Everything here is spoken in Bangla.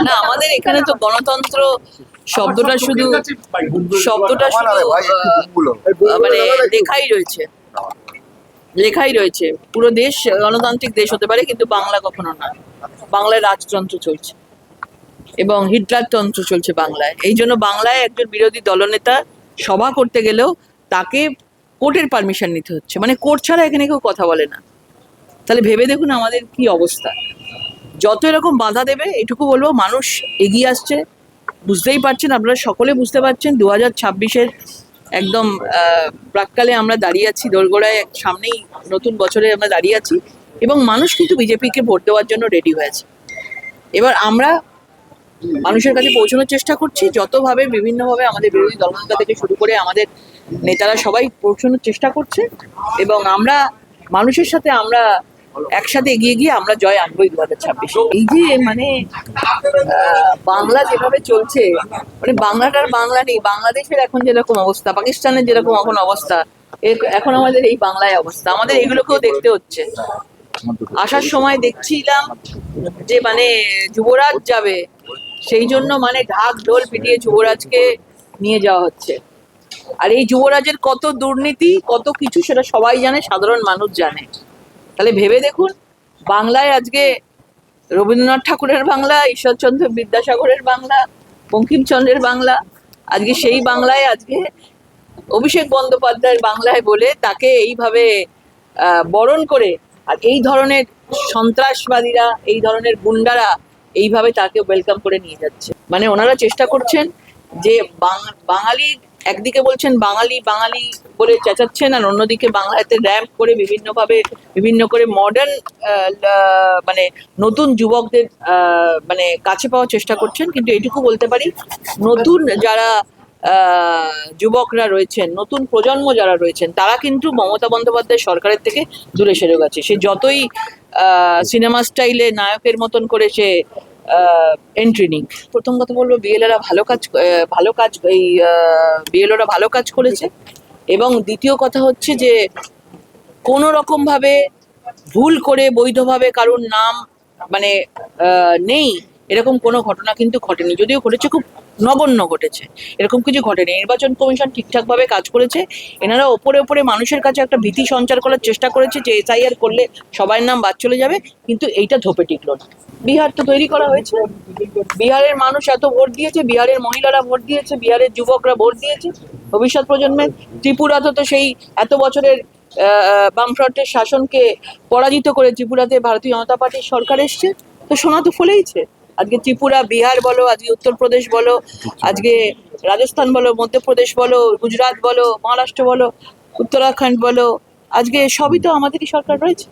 না, আমাদের এখানে তো গণতন্ত্র শব্দটা শুধু মানে লেখাই রয়েছে। পুরো দেশ গণতান্ত্রিক দেশ হতে পারে, কিন্তু বাংলা কখনো না। বাংলায় রাজতন্ত্র চলছে এবং হিটলারতন্ত্র চলছে বাংলায়। এই জন্য বাংলায় একজন বিরোধী দলনেতা সভা করতে গেলেও তাকে কোর্টের পারমিশন নিতে হচ্ছে, মানে কোর্ট ছাড়া এখানে কেউ কথা বলে না। তাহলে ভেবে দেখুন আমাদের কি অবস্থা। যত এরকম বাধা দেবে, এটুকু বলবো, মানুষ এগিয়ে আসছে। বুঝতেই পারছেন, আপনারা সকলে বুঝতে পারছেন 2026-এর একদম প্রাককালে আমরা দাঁড়িয়ে আছি, দোরগোড়ায় সামনেই নতুন বছরে আমরা দাঁড়িয়ে আছি, এবং মানুষ কিন্তু বিজেপিকে ভোট দেওয়ার জন্য রেডি হয়েছে। এবার আমরা মানুষের কাছে পৌঁছানোর চেষ্টা করছি, যতভাবে বিভিন্নভাবে আমাদের বিরোধী দলনেতা থেকে শুরু করে আমাদের নেতারা সবাই পৌঁছানোর চেষ্টা করছে, এবং আমরা মানুষের সাথে আমরা একসাথে এগিয়ে গিয়ে আমরা জয় আনবই 2026। এই যে মানে বাংলা যেভাবে চলছে, মানে বাংলাটার বাংলা নেই। বাংলাদেশের এখন যেরকম অবস্থা, পাকিস্তানের যেরকম এখন অবস্থা, এখন আমাদের এই বাংলায় অবস্থা। আমাদের এগুলোকেও দেখতে হচ্ছে। আসার সময় দেখছিলাম যে মানে যুবরাজ যাবে, সেই জন্য মানে ঢাক ঢোল পিটিয়ে যুবরাজকে নিয়ে যাওয়া হচ্ছে। আর এই যুবরাজের কত দুর্নীতি, কত কিছু, সেটা সবাই জানে, সাধারণ মানুষ জানে। তাহলে ভেবে দেখুন, বাংলায় আজকে রবীন্দ্রনাথ ঠাকুরের বাংলা, ঈশ্বরচন্দ্র বিদ্যাসাগরের বাংলা, বঙ্কিমচন্দ্রের বাংলা, আজকে সেই বাংলায় আজকে অভিষেক বন্দ্যোপাধ্যায়ের বাংলায় বলে তাকে এইভাবে বরণ করে, আর এই ধরনের সন্ত্রাসবাদীরা, এই ধরনের গুন্ডারা এইভাবে তাকে ওয়েলকাম করে নিয়ে যাচ্ছে। মানে ওনারা চেষ্টা করছেন যে বাঙালি, একদিকে বলছেন বাঙালি বাঙালি বলে চেঁচাচ্ছেন, আর অন্যদিকে বাংলাতে র্যাম্প করে বিভিন্ন করে মডার্ন মানে নতুন যুবকদের মানে কাছে পাওয়ার চেষ্টা করছেন। কিন্তু এটুকু বলতে পারি, নতুন যারা যুবকরা রয়েছেন, নতুন প্রজন্ম যারা রয়েছেন, তারা কিন্তু মমতা বন্দ্যোপাধ্যায় সরকারের থেকে দূরে সরে গেছে। সে যতই সিনেমা স্টাইলে নায়কের মতন করে সে এন্ট্রি নিক। প্রথম কথা বলবো, বিএলওরা ভালো কাজ করেছে। এবং দ্বিতীয় কথা হচ্ছে যে কোনো রকম ভাবে ভুল করে বৈধভাবে কারোর নাম মানে নেই, এরকম কোনো ঘটনা কিন্তু ঘটেনি। যদিও ঘটেছে, খুব নগণ্য ঘটেছে, এরকম কিছু ঘটেনি। নির্বাচন কমিশন ঠিকঠাকভাবে কাজ করেছে। এনারা ওপরে মানুষের কাছে একটা ভীতি সঞ্চার করার চেষ্টা করেছে যে এসআইআর করলে সবার নাম বাদ চলে যাবে, কিন্তু এইটা ধোপে টিকলো না। বিহার তো তৈরি করা হয়েছে, বিহারের মানুষ এত ভোট দিয়েছে, বিহারের মহিলারা ভোট দিয়েছে, বিহারের যুবকরা ভোট দিয়েছে, ভবিষ্যৎ প্রজন্মের। ত্রিপুরাতে তো সেই এত বছরের বামফ্রন্টের শাসনকে পরাজিত করে ত্রিপুরাতে ভারতীয় জনতা পার্টির সরকার এসছে, তো সোনা তো ফলেইছে। আজকে ত্রিপুরা, বিহার বলো, আজকে উত্তরপ্রদেশ বলো, আজকে রাজস্থান বলো, মধ্যপ্রদেশ বলো, গুজরাট বলো, মহারাষ্ট্র বলো, উত্তরাখণ্ড বলো, আজকে সবই তো আমাদেরই সরকার রয়েছে।